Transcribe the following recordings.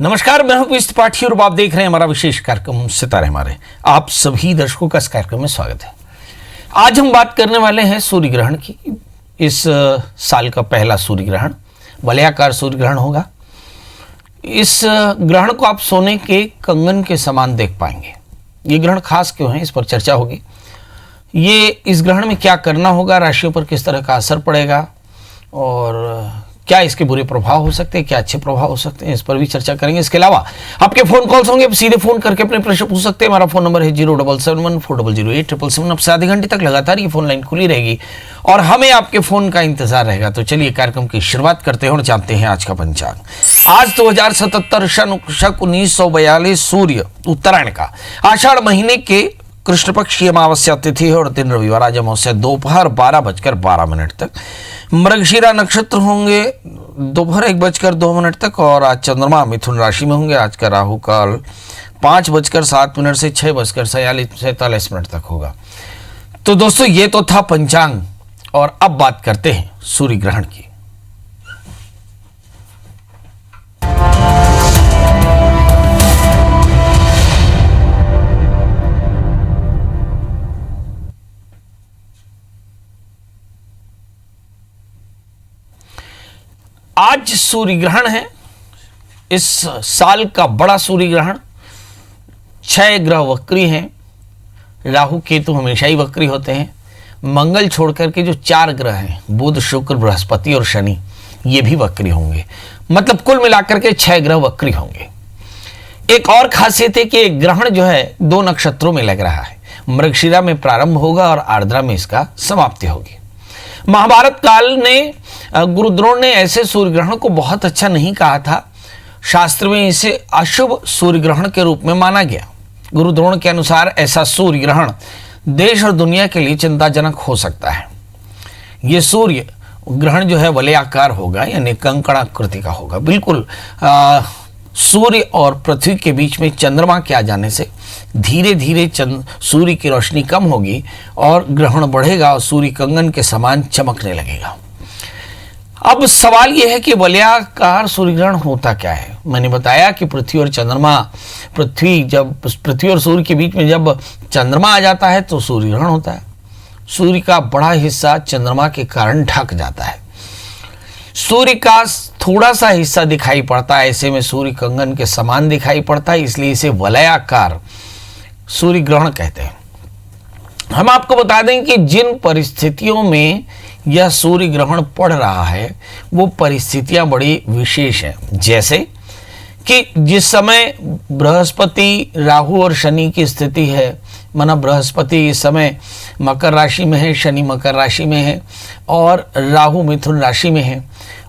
नमस्कार, मैं हूं पीयूष त्रिपाठी और आप देख रहे हैं हमारा विशेष कार्यक्रम सितारे हमारे। आप सभी दर्शकों का इस कार्यक्रम में स्वागत है। आज हम बात करने वाले हैं सूर्य ग्रहण की। इस साल का पहला सूर्य ग्रहण वलयाकार सूर्य ग्रहण होगा। इस ग्रहण को आप सोने के कंगन के समान देख पाएंगे। ये ग्रहण खास क्यों है, इस पर चर्चा होगी। ये इस ग्रहण में क्या करना होगा, राशियों पर किस तरह का असर पड़ेगा और क्या इसके बुरे प्रभाव हो सकते हैं, क्या अच्छे प्रभाव हो सकते हैं, इस पर भी चर्चा करेंगे। इसके अलावा आपके फोन कॉल्स होंगे, आप सीधे फोन करके अपने प्रश्न पूछ सकते हैं। हमारा फोन नंबर है 07714008777। अब से आधे घंटे तक लगातार ये फोन लाइन खुली रहेगी और हमें आपके फोन का इंतजार रहेगा। तो चलिए कार्यक्रम की शुरुआत करते हैं और जानते हैं आज का पंचांग। आज 2077 शक 1942 सूर्य उत्तरायण का आषाढ़ महीने के कृष्ण पक्ष की अमावस्या तिथि है और दिन रविवार। आज अमावस्या दोपहर 12:12 तक। मृगशिरा नक्षत्र होंगे दोपहर 1:02 तक और आज चंद्रमा मिथुन राशि में होंगे। आज का राहु काल 5:07 से 6:47 तक होगा। तो दोस्तों, ये तो था पंचांग और अब बात करते हैं सूर्य ग्रहण की। आज सूर्य ग्रहण है, इस साल का बड़ा सूर्य ग्रहण। 6 ग्रह वक्री हैं। राहु केतु हमेशा ही वक्री होते हैं। मंगल छोड़कर के जो 4 ग्रह हैं, बुध शुक्र बृहस्पति और शनि, ये भी वक्री होंगे। मतलब कुल मिलाकर के 6 ग्रह वक्री होंगे। एक और खासियत है कि एक ग्रहण जो है 2 नक्षत्रों में लग रहा है। मृगशिरा में प्रारंभ होगा और आर्द्रा में इसका समाप्ति होगी। महाभारत काल ने गुरु द्रोण ने ऐसे सूर्य ग्रहण को बहुत अच्छा नहीं कहा था। शास्त्र में इसे अशुभ सूर्य ग्रहण के रूप में माना गया। गुरु द्रोण के अनुसार ऐसा सूर्य ग्रहण देश और दुनिया के लिए चिंताजनक हो सकता है। ये सूर्य ग्रहण जो है वलयाकार होगा, यानी कंकणाकृति का होगा। बिल्कुल सूर्य और पृथ्वी के बीच में चंद्रमा के आ जाने से धीरे धीरे सूर्य की रोशनी कम होगी और ग्रहण बढ़ेगा और सूर्य कंगन के समान चमकने लगेगा। अब सवाल यह है कि वलयाकार सूर्य ग्रहण होता क्या है। मैंने बताया कि पृथ्वी और सूर्य के बीच में जब चंद्रमा आ जाता है तो सूर्य ग्रहण होता है। सूर्य का बड़ा हिस्सा चंद्रमा के कारण ढक जाता है। सूर्य का थोड़ा सा हिस्सा दिखाई पड़ता है, ऐसे में सूर्य कंगन के समान दिखाई पड़ता है, इसलिए इसे वलयाकार सूर्य ग्रहण कहते हैं। हम आपको बता दें कि जिन परिस्थितियों में यह सूर्य ग्रहण पड़ रहा है वो परिस्थितियां बड़ी विशेष हैं। जैसे कि जिस समय बृहस्पति राहु और शनि की स्थिति है, माना बृहस्पति इस समय मकर राशि में है, शनि मकर राशि में है और राहु मिथुन राशि में है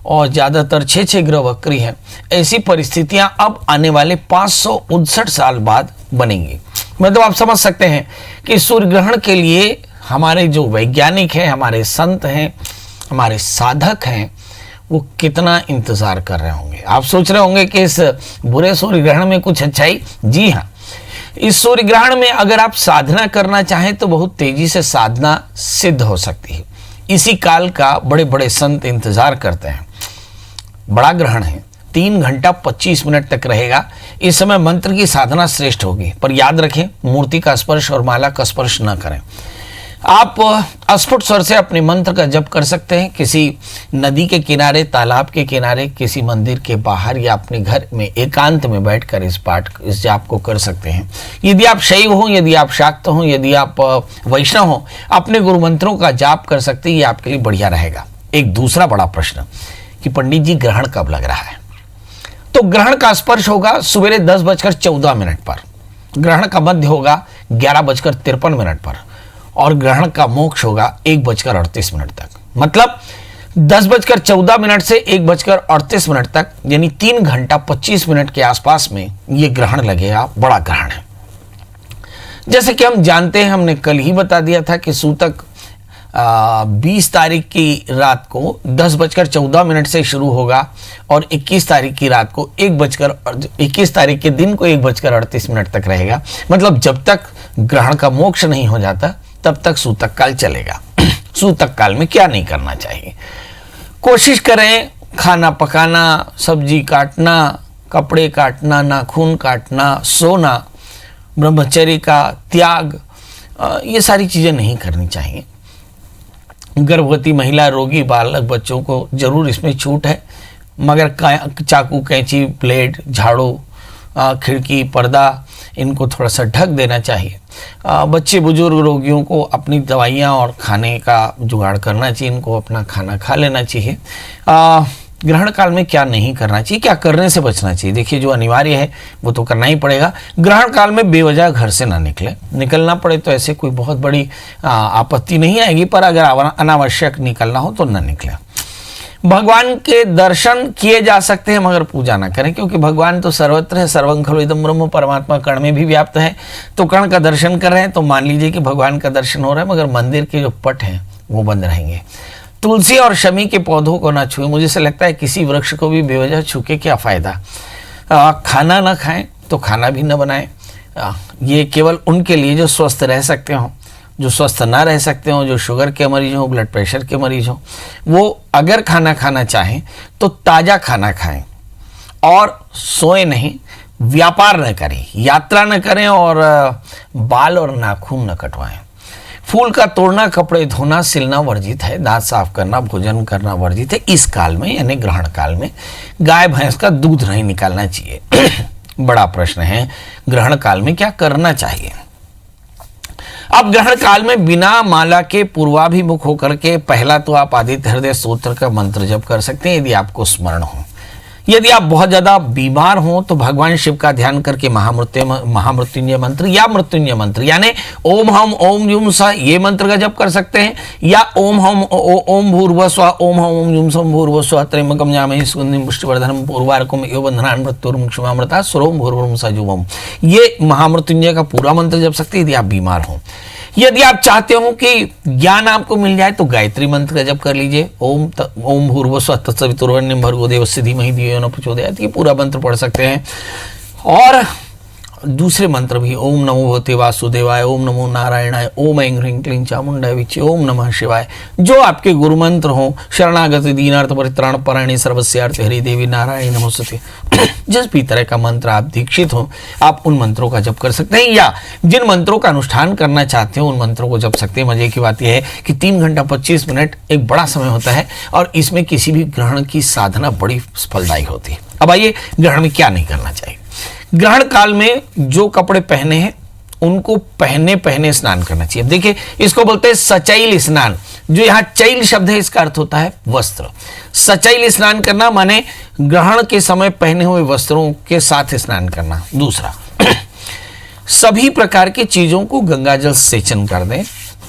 और ज़्यादातर 6 ग्रह वक्री हैं। ऐसी परिस्थितियां अब आने वाले 559 साल बाद बनेंगी। मतलब आप समझ सकते हैं कि सूर्य ग्रहण के लिए हमारे जो वैज्ञानिक हैं, हमारे संत हैं, हमारे साधक हैं, वो कितना इंतज़ार कर रहे होंगे। आप सोच रहे होंगे कि इस बुरे सूर्य ग्रहण में कुछ अच्छाई। जी हाँ, इस सूर्य ग्रहण में अगर आप साधना करना चाहें तो बहुत तेजी से साधना सिद्ध हो सकती है। इसी काल का बड़े बड़े संत इंतजार करते हैं। बड़ा ग्रहण है, 3 घंटा 25 मिनट तक रहेगा। इस समय मंत्र की साधना श्रेष्ठ होगी, पर याद रखें मूर्ति का स्पर्श और माला का स्पर्श न करें। आप अस्फुट स्वर से अपने मंत्र का जप कर सकते हैं। किसी नदी के किनारे, तालाब के किनारे, किसी मंदिर के बाहर या अपने घर में एकांत में बैठकर इस जाप को कर सकते हैं। यदि आप शैव हों, यदि आप शाक्त हों, यदि आप वैष्णव हों, अपने गुरु मंत्रों का जाप कर सकते हैं। ये आपके लिए बढ़िया रहेगा। एक दूसरा बड़ा प्रश्न कि पंडित जी ग्रहण कब लग रहा है, तो ग्रहण का स्पर्श होगा सवेरे 10:14 पर। ग्रहण का मध्य होगा 11:53 पर और ग्रहण का मोक्ष होगा 1:38 तक। मतलब 10:14 से 1:38 तक, यानी 3 घंटा 25 मिनट के आसपास में ये ग्रहण लगेगा। बड़ा ग्रहण है। जैसे कि हम जानते हैं, हमने कल ही बता दिया था कि सूतक 20 तारीख की रात को 10:14 से शुरू होगा और 21 तारीख की रात को 21 तारीख के दिन को 1:38 तक रहेगा। मतलब जब तक ग्रहण का मोक्ष नहीं हो जाता तब तक सूतक काल चलेगा। सूतक काल में क्या नहीं करना चाहिए, कोशिश करें खाना पकाना, सब्जी काटना, कपड़े काटना, नाखून काटना, सोना, ब्रह्मचर्य का त्याग, ये सारी चीज़ें नहीं करनी चाहिए। गर्भवती महिला, रोगी, बालक, बच्चों को जरूर इसमें छूट है, मगर चाकू, कैंची, ब्लेड, झाड़ू, खिड़की, पर्दा, इनको थोड़ा सा ढक देना चाहिए। बच्चे, बुजुर्ग, रोगियों को अपनी दवाइयाँ और खाने का जुगाड़ करना चाहिए, इनको अपना खाना खा लेना चाहिए। ग्रहण काल में क्या नहीं करना चाहिए, क्या करने से बचना चाहिए? देखिए, जो अनिवार्य है वो तो करना ही पड़ेगा। ग्रहण काल में बेवजह घर से ना निकले, निकलना पड़े तो ऐसे कोई बहुत बड़ी आपत्ति नहीं आएगी, पर अगर अनावश्यक निकलना हो तो ना निकले। भगवान के दर्शन किए जा सकते हैं मगर पूजा ना करें, क्योंकि भगवान तो सर्वत्र है, सर्वं खलु इदं ब्रह्म, परमात्मा कण में भी व्याप्त है। तो कण का दर्शन कर रहे हैं तो मान लीजिए कि भगवान का दर्शन हो रहा है, मगर मंदिर के जो पट हैं वो बंद रहेंगे। तुलसी और शमी के पौधों को ना छुए। मुझे से लगता है किसी वृक्ष को भी बेवजह छू के क्या फ़ायदा। खाना ना खाएं तो खाना भी न बनाएं। ये केवल उनके लिए जो स्वस्थ रह सकते हों, जो स्वस्थ ना रह सकते हों, जो शुगर के मरीज हों, ब्लड प्रेशर के मरीज हों, वो अगर खाना खाना चाहें तो ताज़ा खाना खाएं और सोए नहीं, व्यापार न करें, यात्रा न करें और बाल और नाखून न कटवाएं। फूल का तोड़ना, कपड़े धोना, सिलना वर्जित है। दांत साफ करना, भोजन करना वर्जित है इस काल में, यानी ग्रहण काल में। गाय भैंस का दूध नहीं निकालना चाहिए। बड़ा प्रश्न है, ग्रहण काल में क्या करना चाहिए? अब ग्रहण काल में बिना माला के पूर्वाभिमुख होकर के पहला तो आप आदित्य हृदय स्तोत्र का मंत्र जप कर सकते हैं, यदि आपको स्मरण हो। यदि आप बहुत ज़्यादा बीमार हो तो भगवान शिव का ध्यान करके महामृत्युंजय मंत्र या मृत्युंजय मंत्र, यानी ओम हम ओम युम स, ये मंत्र का जप कर सकते हैं, या ओम हम ओम भूर्भुवः स्वः, ओम हम ओम युम सं भूर्भुवः स्वः, त्र्यंबकं यजामहे सुगन्धिं पुष्टिवर्धनम् उर्वारुकम् इव बन्धनान् मृत्युर्मुक्षमामृतात् स्वरोम भूर्भुवः सजुवम्, ये महामृत्युंजय का पूरा मंत्र जप सकते हैं यदि आप बीमार हो। यदि आप चाहते हो कि ज्ञान आपको मिल जाए तो गायत्री मंत्र का जप कर लीजिए। ओम भूर्भुवः स्वः तत्सवितुर्वरेण्यं भर्गो देवस्य धीमहि धियो यो न प्रचोदयात्, ये पूरा मंत्र पढ़ सकते हैं। और दूसरे मंत्र भी, ओम नमो भगवते वासुदेवाय, ओम नमो नारायणाय, ओम ऐं ह्रीं क्लीं चामुंडाय विचे, ओम नमः शिवाय, जो आपके गुरु मंत्र हो। शरणागत दीनार्थ परित्राण परायणे सर्वस्यार्थ हरि देवी नारायणी नमोस्तुते, जिस भी तरह का मंत्र आप दीक्षित हो आप उन मंत्रों का जप कर सकते हैं, या जिन मंत्रों का अनुष्ठान करना चाहते हो उन मंत्रों को जप सकते हैं। मजे की बात यह है कि 3 घंटा 25 मिनट एक बड़ा समय होता है और इसमें किसी भी ग्रहण की साधना बड़ी फलदायी होती है। अब आइए, ग्रहण में क्या नहीं करना चाहिए। ग्रहण काल में जो कपड़े पहने हैं उनको पहने स्नान करना चाहिए। देखिए, इसको बोलते हैं सचैल स्नान। जो यहाँ चैल शब्द है इसका अर्थ होता है वस्त्र। सचैल स्नान करना माने ग्रहण के समय पहने हुए वस्त्रों के साथ स्नान करना। दूसरा, सभी प्रकार की चीजों को गंगाजल सेचन कर दें।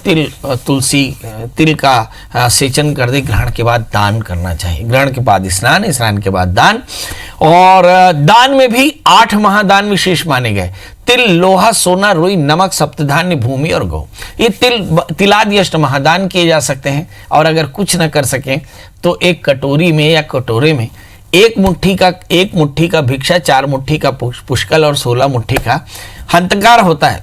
तुलसी तिल का सेचन कर दे। ग्रहण के बाद दान करना चाहिए। ग्रहण के बाद स्नान, स्नान के बाद दान। और दान में भी 8 महादान विशेष माने गए। तिल, लोहा, सोना, रुई, नमक, सप्तधान्य, भूमि और गौ, ये तिलादि अष्ट महादान किए जा सकते हैं। और अगर कुछ न कर सकें तो एक कटोरी में या कटोरे में एक मुट्ठी का भिक्षा, 4 मुट्ठी का पुष्कल और 16 मुट्ठी का हंतकार होता है।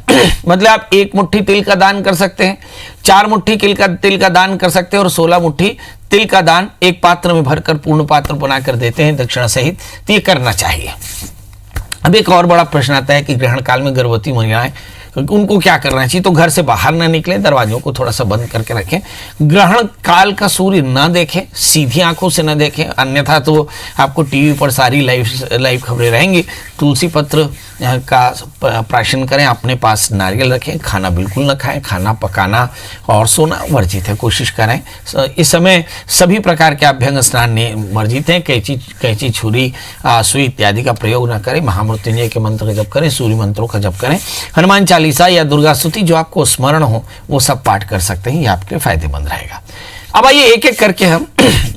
मतलब आप 1 मुट्ठी तिल का दान कर सकते हैं, 4 मुट्ठी तिल का दान कर सकते हैं और 16 मुट्ठी तिल का दान एक पात्र में भरकर पूर्ण पात्र बनाकर देते हैं दक्षिणा सहित। तो ये करना चाहिए। अब एक और बड़ा प्रश्न आता है कि ग्रहण काल में गर्भवती महिलाएं, उनको क्या करना चाहिए? तो घर से बाहर ना निकलें, दरवाजों को थोड़ा सा बंद करके रखें। ग्रहण काल का सूर्य ना देखें, सीधी आंखों से ना देखें, अन्यथा तो आपको टीवी पर सारी लाइव खबरें रहेंगी। तुलसी पत्र का प्राशन करें, अपने पास नारियल रखें, खाना बिल्कुल ना खाएं, खाना पकाना और सोना वर्जित है, कोशिश करें। इस समय सभी प्रकार के अभ्यंग स्नान वर्जित हैं। कैंची, छुरी, सुई इत्यादि का प्रयोग न करें। महामृत्युंजय के मंत्र का जप करें, सूर्य मंत्रों का जप करें, हनुमान चालीसा या दुर्गा स्तुति जो आपको स्मरण हो वो सब पाठ कर सकते हैं, ये आपके फायदेमंद रहेगा। अब आइए एक एक करके हम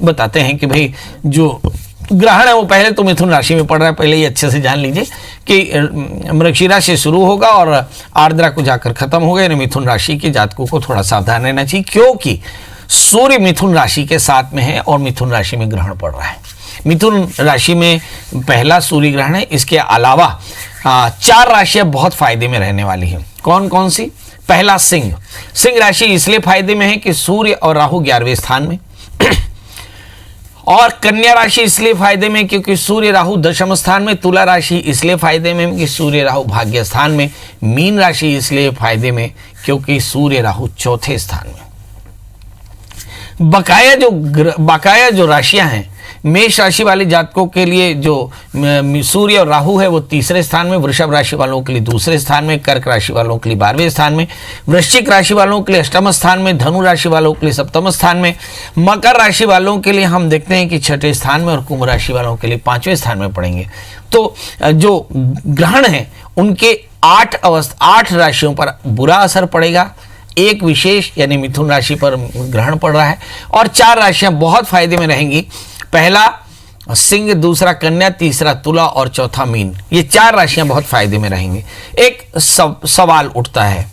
बताते हैं कि भाई जो ग्रहण है वो पहले तो मिथुन राशि में पड़ रहा है। पहले ही अच्छे से जान लीजिए कि मृगशिरा से शुरू होगा और आर्द्रा को जाकर खत्म होगा। यानी मिथुन राशि के जातकों को थोड़ा सावधान रहना चाहिए, क्योंकि सूर्य मिथुन राशि के साथ में है और मिथुन राशि में ग्रहण पड़ रहा है। मिथुन राशि में पहला सूर्य ग्रहण है। इसके अलावा 4 राशियां बहुत फायदे में रहने वाली हैं। कौन कौन सी? पहला सिंह राशि इसलिए फायदे में है कि सूर्य और राहु 11वें स्थान में और कन्या राशि इसलिए फायदे में क्योंकि सूर्य राहु दशम स्थान में, तुला राशि इसलिए फायदे में कि सूर्य राहु भाग्य स्थान में, मीन राशि इसलिए फायदे में क्योंकि सूर्य राहु चौथे स्थान में। बकाया जो राशियां हैं, मेष राशि वाले जातकों के लिए जो सूर्य और राहु है वो तीसरे स्थान में, वृषभ राशि वालों के लिए दूसरे स्थान में, कर्क राशि वालों के लिए 12वें स्थान में, वृश्चिक राशि वालों के लिए अष्टम स्थान में, धनु राशि वालों के लिए सप्तम स्थान में, मकर राशि वालों के लिए हम देखते हैं कि छठे स्थान में और कुंभ राशि वालों के लिए 5वें स्थान में पड़ेंगे। तो जो ग्रहण है उनके 8 राशियों पर बुरा असर पड़ेगा, एक विशेष यानी मिथुन राशि पर ग्रहण पड़ रहा है और 4 राशियां बहुत फायदे में रहेंगी। पहला सिंह, दूसरा कन्या, तीसरा तुला और चौथा मीन। ये 4 राशियां बहुत फायदे में रहेंगी। एक सवाल उठता है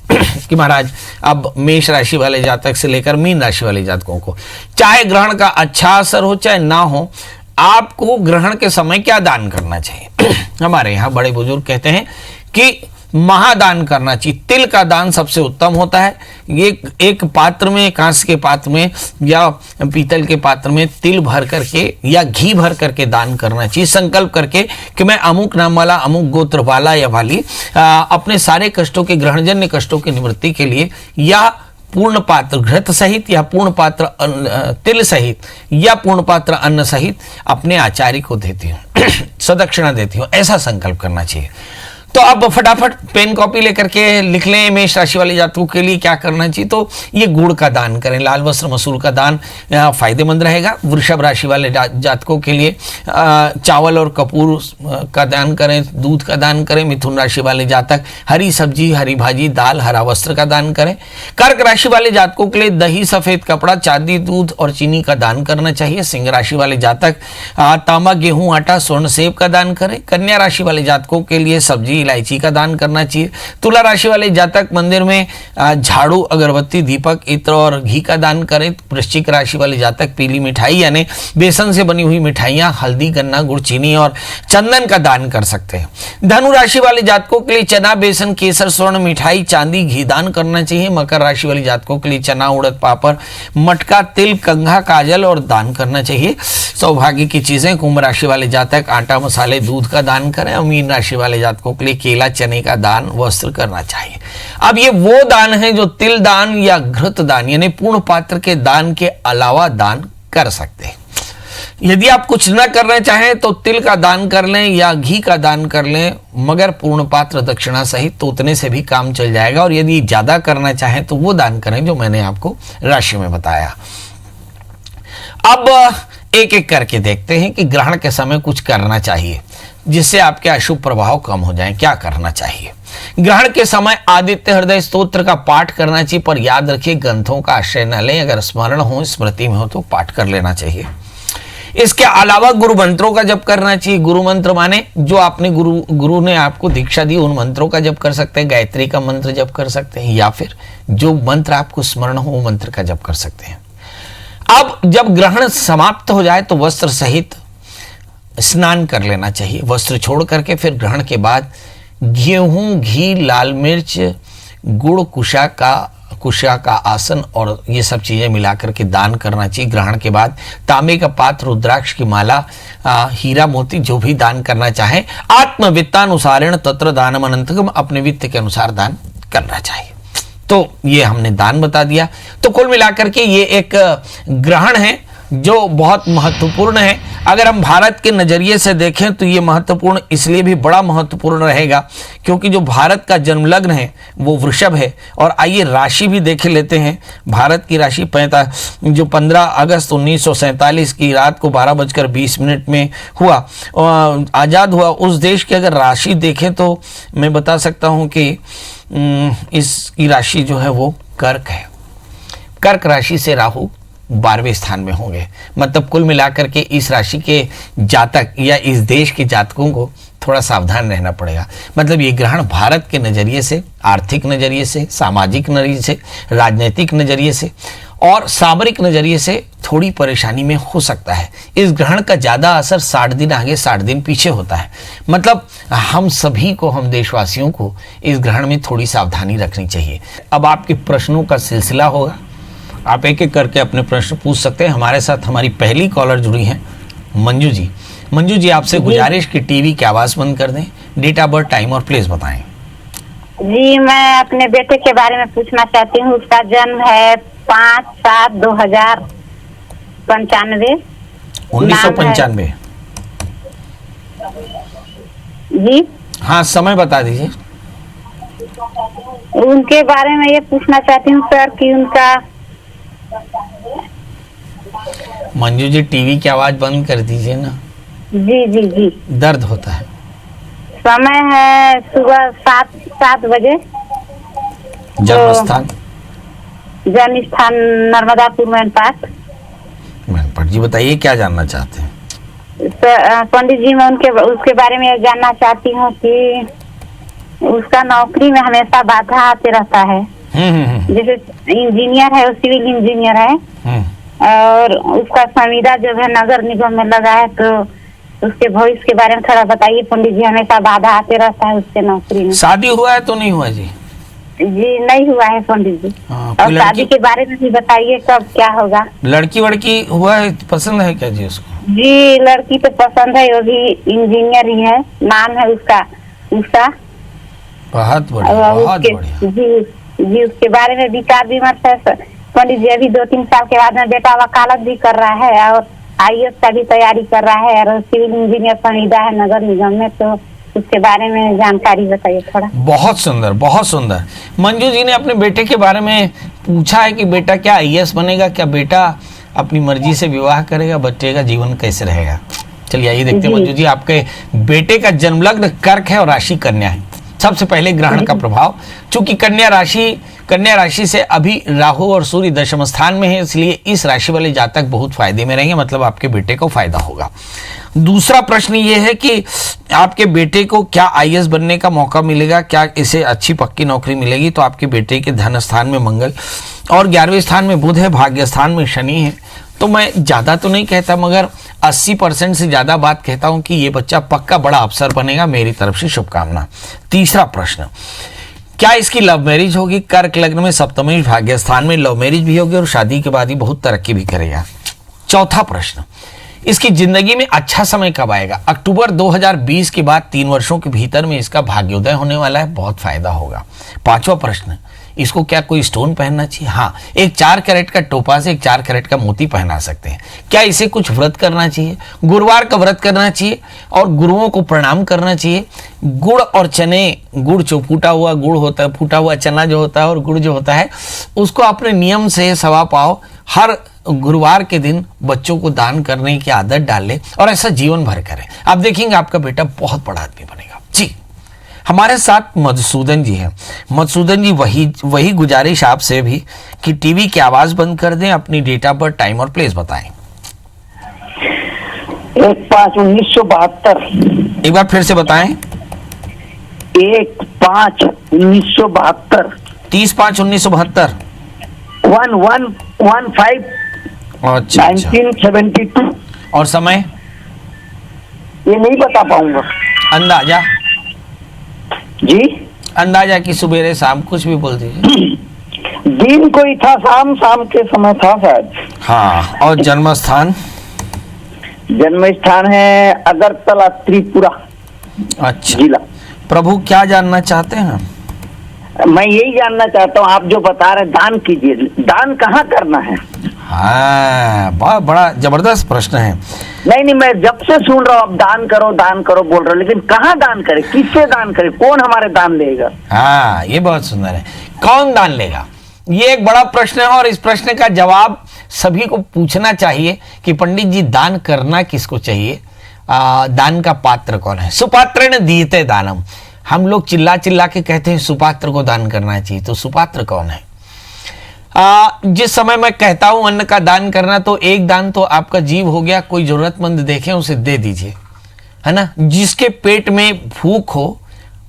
कि महाराज अब मेष राशि वाले जातक से लेकर मीन राशि वाले जातकों को चाहे ग्रहण का अच्छा असर हो चाहे ना हो, आपको ग्रहण के समय क्या दान करना चाहिए? हमारे यहाँ बड़े बुजुर्ग कहते हैं कि महादान करना चाहिए। तिल का दान सबसे उत्तम होता है। ये एक पात्र में, कांस्य के पात्र में या पीतल के पात्र में तिल भर करके या घी भर करके दान करना चाहिए, संकल्प करके कि मैं अमुक नाम वाला, अमुक गोत्र वाला या वाली अपने सारे कष्टों के, ग्रहणजन्य कष्टों की निवृत्ति के लिए या पूर्ण पात्र घृत सहित या पूर्ण पात्र तिल सहित या पूर्ण पात्र अन्न सहित अपने आचार्य को देती हूँ, सदक्षिणा देती हूँ, ऐसा संकल्प करना चाहिए। तो अब फटाफट पेन कॉपी लेकर के लिख लें मेष राशि वाले जातकों के लिए क्या करना चाहिए। तो ये गुड़ का दान करें, लाल वस्त्र मसूर का दान फायदेमंद रहेगा। वृषभ राशि वाले जातकों के लिए चावल और कपूर का दान करें, दूध का दान करें। मिथुन राशि वाले जातक हरी सब्जी, हरी भाजी, दाल, हरा वस्त्र का दान करें। कर्क राशि वाले जातकों के लिए दही, सफेद कपड़ा, चांदी, दूध और चीनी का दान करना चाहिए। सिंह राशि वाले जातक तांबा, गेहूं, आटा, स्वर्ण, सेब का दान करें। कन्या राशि वाले जातकों के लिए सब्जी, इलायची का दान करना चाहिए। तुला राशि वाले जातक मंदिर में झाड़ू, अगरबत्ती, दीपक, इत्र और घी का दान करें। वृश्चिक राशि वाले जातक पीली मिठाई यानी बेसन से बनी हुई मिठाइयां, हल्दी, गन्ना, गुड़, चीनी और चंदन का दान कर सकते हैं। धनु राशि वाले जातकों के लिए चना, बेसन, केसर, स्वर्ण, मिठाई, चांदी, घी दान करना चाहिए। मकर राशि वाले जातकों के लिए चना, उड़द, पापड़, मटका, तिल, कंघा, काजल और दान करना चाहिए। सौभाग्य की चीजें कुंभ राशि वाले जातक आटा, मसाले, दूध का दान करें। और मीन राशि वाले जातकों के लिए केला, चने का दान, वस्त्र करना चाहिए। अब ये वो दान है जो तिल दान या घृत दान यानी पूर्ण पात्र के दान के अलावा दान कर सकते हैं। यदि आप कुछ न करना चाहें तो तिल का दान कर लें या घी का दान कर लें, मगर पूर्ण पात्र दक्षिणा सहित, तो उतने से भी काम चल जाएगा। और यदि ज्यादा करना चाहें तो वो दान करें जो मैंने आपको राशि में बताया। अब एक एक करके देखते हैं कि ग्रहण के समय कुछ करना चाहिए जिससे आपके अशुभ प्रभाव कम हो जाएं। क्या करना चाहिए? ग्रहण के समय आदित्य हृदय स्तोत्र का पाठ करना चाहिए, पर याद रखिए ग्रंथों का आश्रय न लें। अगर स्मरण हो, स्मृति में हो तो पाठ कर लेना चाहिए। इसके अलावा गुरु मंत्रों का जप करना चाहिए। गुरु मंत्र माने जो आपने गुरु ने आपको दीक्षा दी, उन मंत्रों का जप कर सकते हैं। गायत्री का मंत्र जप कर सकते हैं या फिर जो मंत्र आपको स्मरण हो वो मंत्र का जप कर सकते हैं। अब जब ग्रहण समाप्त हो जाए तो वस्त्र सहित स्नान कर लेना चाहिए। वस्त्र छोड़ करके फिर ग्रहण के बाद गेहूं, घी, लाल मिर्च, गुड़, कुशा का आसन और ये सब चीजें मिलाकर के दान करना चाहिए। ग्रहण के बाद तांबे का पात्र, रुद्राक्ष की माला, हीरा मोती जो भी दान करना चाहे, आत्मवित्तानुसारेण तत्र दानम अनंतकम, अपने वित्त के अनुसार दान करना चाहिए। तो ये हमने दान बता दिया। तो कुल मिलाकर के ये एक ग्रहण है जो बहुत महत्वपूर्ण है। अगर हम भारत के नजरिए से देखें तो ये महत्वपूर्ण इसलिए भी बड़ा महत्वपूर्ण रहेगा क्योंकि जो भारत का जन्म लग्न है वो वृषभ है। और आइए राशि भी देख लेते हैं। भारत की राशि जो 15 अगस्त 1947 की रात को 12:20 में हुआ, आज़ाद हुआ, उस देश की अगर राशि देखें तो मैं बता सकता हूँ कि इसकी राशि जो है वो कर्क है। कर्क राशि से राहु 12वें स्थान में होंगे। मतलब कुल मिलाकर के इस राशि के जातक या इस देश के जातकों को थोड़ा सावधान रहना पड़ेगा। मतलब ये ग्रहण भारत के नज़रिए से, आर्थिक नज़रिए से, सामाजिक नज़रिए से, राजनीतिक नज़रिए से और सामरिक नज़रिए से थोड़ी परेशानी में हो सकता है। इस ग्रहण का ज़्यादा असर 60 दिन आगे 60 दिन पीछे होता है। मतलब हम सभी को, हम देशवासियों को इस ग्रहण में थोड़ी सावधानी रखनी चाहिए। अब आपके प्रश्नों का सिलसिला होगा। आप एक एक करके अपने प्रश्न पूछ सकते हैं। हमारे साथ हमारी पहली कॉलर जुड़ी हैं मंजू जी। मंजू जी, आपसे गुजारिश कि टीवी की आवाज़ बंद कर दें, डेट ऑफ बर्थ, टाइम और प्लेस बताएं। जी, मैं अपने बेटे के बारे में पूछना चाहती हूँ। उसका जन्म है 5/7/2095। 1995। जी हाँ, समय बता दीजिए। उनके बारे में ये पूछना चाहती हूँ सर कि उनका। मंजू जी, टीवी की आवाज़ बंद कर दीजिए ना, जी जी जी। दर्द होता है। समय है सुबह 7 बजे। जन्म स्थान? जन्म स्थान नर्मदापुर मैनपाट। मैनपाट। जी बताइए, क्या जानना चाहते हैं? पंडित जी, मैं उसके बारे में जानना चाहती हूँ कि उसका नौकरी में हमेशा बाधा आते रहता है। जैसे इंजीनियर है, वो सिविल इंजीनियर है, और उसका संविदा जो है नगर निगम में लगा है, तो उसके भविष्य के बारे में थोड़ा बताइए पंडित जी। हमेशा बाधा आते रहता है उसके नौकरी में। शादी हुआ है तो नहीं हुआ जी? जी नहीं हुआ है पंडित जी। और शादी के बारे में भी बताइए, कब क्या होगा। लड़की वड़की हुआ है, पसंद है क्या जी उसको? जी लड़की तो पसंद है, वो भी इंजीनियर ही है। नाम है उसका उषा। बहुत बढ़िया, बहुत बढ़िया। जी उसके बारे में विचार विमर्श है पंडित जी। अभी 2-3 साल के बाद में बेटा वकालत भी कर रहा है और IAS का भी तैयारी कर रहा है, और सिविल इंजीनियर संविदा है नगर निगम में। तो उसके बारे में जानकारी बताइए थोड़ा। बहुत सुंदर, बहुत सुंदर। मंजू जी ने अपने बेटे के बारे में पूछा है कि बेटा क्या IAS बनेगा, क्या बेटा अपनी मर्जी से विवाह करेगा, बच्चे का जीवन कैसे रहेगा। चलिए आइए देखते हैं मंजू जी, आपके बेटे का जन्म लग्न कर्क है और राशि कन्या है। सबसे पहले ग्रहण का प्रभाव, चूंकि कन्या राशि से अभी राहु और सूर्य दशम स्थान में है, इसलिए इस राशि वाले जातक बहुत फायदे में रहेंगे, मतलब आपके बेटे को फायदा होगा। दूसरा प्रश्न ये है कि आपके बेटे को क्या IAS बनने का मौका मिलेगा, क्या इसे अच्छी पक्की नौकरी मिलेगी। तो आपके बेटे के धन स्थान में मंगल और 11वें स्थान में बुध है, भाग्य स्थान में शनि है। तो मैं ज़्यादा तो नहीं कहता, मगर 80% से ज़्यादा बात कहता हूं कि ये बच्चा पक्का बड़ा अफसर बनेगा। मेरी तरफ से शुभकामना। तीसरा प्रश्न, क्या इसकी लव मैरिज होगी? कर्क लग्न में सप्तमी भाग्य स्थान में लव मैरिज भी होगी और शादी के बाद ही बहुत तरक्की भी करेगा। चौथा प्रश्न, इसकी जिंदगी में अच्छा समय कब आएगा? अक्टूबर 2020 के बाद 3 वर्षों के भीतर में इसका भाग्योदय होने वाला है, बहुत फायदा होगा। पांचवा प्रश्न, इसको क्या कोई स्टोन पहनना चाहिए? हाँ, एक 4 कैरेट का टोपा से एक 4 कैरेट का मोती पहना सकते हैं। क्या इसे कुछ व्रत करना चाहिए? गुरुवार का व्रत करना चाहिए और गुरुओं को प्रणाम करना चाहिए। गुड़ और चने, गुड़ जो फूटा हुआ गुड़ होता है, फूटा हुआ चना जो होता है और गुड़ जो होता है, उसको अपने नियम से 1.25 पाव हर गुरुवार के दिन बच्चों को दान करने की आदत डाल ले और ऐसा जीवन भर करें। आप देखेंगे आपका बेटा बहुत बड़ा आदमी बनेगा। जी, हमारे साथ मधुसूदन जी हैं। मधुसूदन जी, वही गुजारिश आपसे भी कि टीवी की आवाज बंद कर दें, अपनी डेट ऑफ बर्थ, टाइम और प्लेस बताएं। 1/5/1972। एक बार फिर से बताएं। 1/5/1972। 30/5/1972। 1115। अच्छा, 1972। और समय ये नहीं बता पाऊंगा। अंदाजा? जी अंदाजा कि सुबेरे शाम कुछ भी बोल दीजिए। दिन कोई था, शाम के समय था शायद। हाँ, और जन्म स्थान? जन्म स्थान है अगरतला, त्रिपुरा। अच्छा, जिला। प्रभु क्या जानना चाहते हैं? मैं यही जानना चाहता हूँ, आप जो बता रहे दान कीजिए, दान कहाँ करना है? हाँ, बहुत बड़ा जबरदस्त प्रश्न है। नहीं, मैं जब से सुन रहा हूँ, आप दान करो बोल रहे हो, लेकिन कहाँ दान करें, किससे दान करें, कौन हमारे दान लेगा? हाँ, ये बहुत सुंदर है। कौन दान लेगा, ये एक बड़ा प्रश्न है और इस प्रश्न का जवाब सभी को पूछना चाहिए कि पंडित जी दान करना किसको चाहिए, दान का पात्र कौन है। सुपात्र ने दीयते दानम, हम लोग चिल्ला चिल्ला के कहते हैं सुपात्र को दान करना चाहिए, तो सुपात्र कौन है? जिस समय मैं कहता हूं अन्न का दान करना, तो एक दान तो आपका जीव हो गया, कोई जरूरतमंद देखे उसे दे दीजिए, है ना। जिसके पेट में भूख हो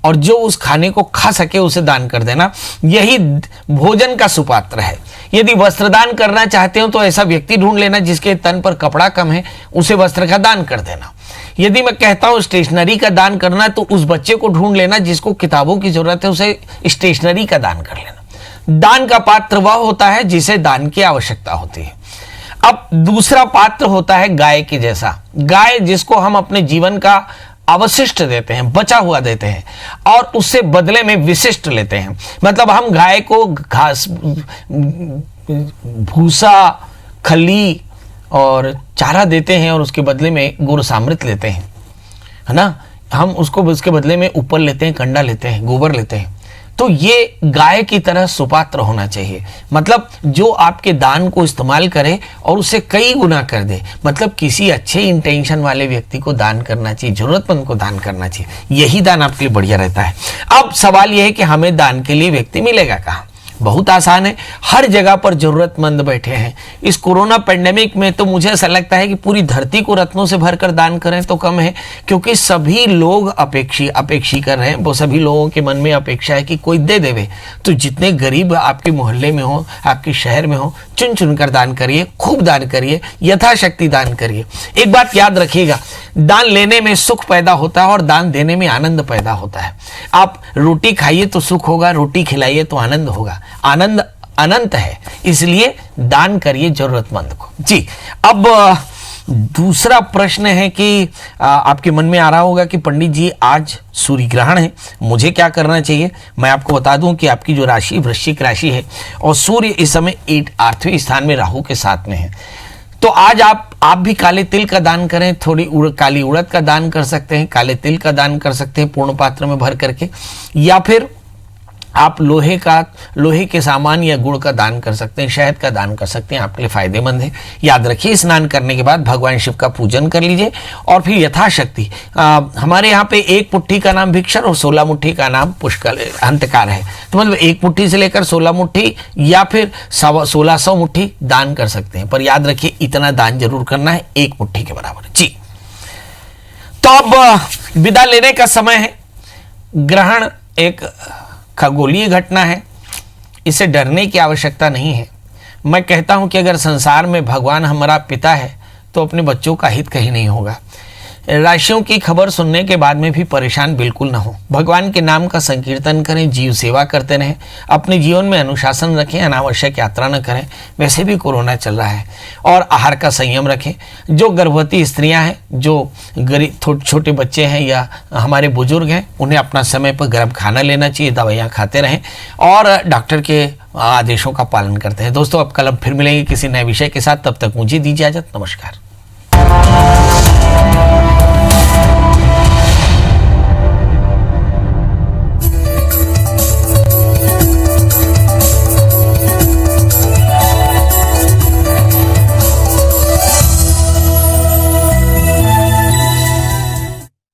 और जो उस खाने को खा सके उसे दान कर देना, यही भोजन का सुपात्र है। यदि वस्त्रदान करना चाहते हो तो ऐसा व्यक्ति ढूंढ लेना जिसके तन पर कपड़ा कम है, उसे वस्त्र का दान कर देना। यदि मैं कहता हूं स्टेशनरी का दान करना, तो उस बच्चे को ढूंढ लेना जिसको किताबों की जरूरत है, उसे स्टेशनरी का दान कर लेना। दान का पात्र वह होता है जिसे दान की आवश्यकता होती है। अब दूसरा पात्र होता है गाय के जैसा, गाय जिसको हम अपने जीवन का अवशिष्ट देते हैं, बचा हुआ देते हैं और उससे बदले में विशिष्ट लेते हैं। मतलब हम गाय को घास, भूसा, खली और चारा देते हैं और उसके बदले में गुरसामृत लेते हैं, है ना। हम उसको उसके बदले में ऊपर लेते हैं, कंडा लेते हैं, गोबर लेते हैं। तो ये गाय की तरह सुपात्र होना चाहिए, मतलब जो आपके दान को इस्तेमाल करे और उसे कई गुना कर दे। मतलब किसी अच्छे इंटेंशन वाले व्यक्ति को दान करना चाहिए, जरूरतमंद को दान करना चाहिए, यही दान आपके लिए बढ़िया रहता है। अब सवाल यह है कि हमें दान के लिए व्यक्ति मिलेगा कहाँ? बहुत आसान है, हर जगह पर जरूरतमंद बैठे हैं। इस कोरोना पेंडेमिक में तो मुझे ऐसा लगता है कि पूरी धरती को रत्नों से भरकर दान करें तो कम है, क्योंकि सभी लोग अपेक्षी कर रहे हैं। वो सभी लोगों के मन में अपेक्षा है कि कोई दे देवे। तो जितने गरीब आपके मोहल्ले में हो, आपके शहर में हो, चुन चुन कर दान करिए, खूब दान करिए, यथाशक्ति दान करिए। एक बात याद रखिएगा, दान लेने में सुख पैदा होता है और दान देने में आनंद पैदा होता है। आप रोटी खाइए तो सुख होगा, रोटी खिलाइए तो आनंद होगा। आनंद अनंत है, इसलिए दान करिए जरूरतमंद को। जी, अब दूसरा प्रश्न है कि आपके मन में आ रहा होगा कि पंडित जी आज सूर्य ग्रहण है, मुझे क्या करना चाहिए? मैं आपको बता दूं कि आपकी जो राशि वृश्चिक राशि है और सूर्य इस समय 8वें स्थान में राहु के साथ में है। तो आज आप भी काले तिल का दान करें, थोड़ी काली उड़द का दान कर सकते हैं, काले तिल का दान कर सकते हैं पूर्ण पात्र में भर करके, या फिर आप लोहे के सामान या गुड़ का दान कर सकते हैं, शहद का दान कर सकते हैं, आपके लिए फायदेमंद है। याद रखिए, स्नान करने के बाद भगवान शिव का पूजन कर लीजिए और फिर यथाशक्ति हमारे यहाँ पे 1 मुट्ठी का नाम भिक्षर और 16 मुट्ठी का नाम पुष्कर अंतकार है। तो मतलब 1 मुट्ठी से लेकर 16 मुट्ठी या फिर 1600 मुट्ठी दान कर सकते हैं, पर याद रखिए इतना दान जरूर करना है, 1 मुट्ठी के बराबर। जी, तो अब विदा लेने का समय है। ग्रहण एक खगोलीय घटना है, इसे डरने की आवश्यकता नहीं है। मैं कहता हूं कि अगर संसार में भगवान हमारा पिता है तो अपने बच्चों का हित कहीं नहीं होगा। राशियों की खबर सुनने के बाद में भी परेशान बिल्कुल ना हो। भगवान के नाम का संकीर्तन करें, जीव सेवा करते रहें, अपने जीवन में अनुशासन रखें, अनावश्यक यात्रा न करें। वैसे भी कोरोना चल रहा है, और आहार का संयम रखें। जो गर्भवती स्त्रियां हैं, जो गरीब छोटे बच्चे हैं या हमारे बुजुर्ग हैं, उन्हें अपना समय पर गर्म खाना लेना चाहिए, दवाइयाँ खाते रहें और डॉक्टर के आदेशों का पालन करते हैं। दोस्तों, अब कल फिर मिलेंगे किसी नए विषय के साथ, तब तक मुझे दीजिए इजाजत। नमस्कार।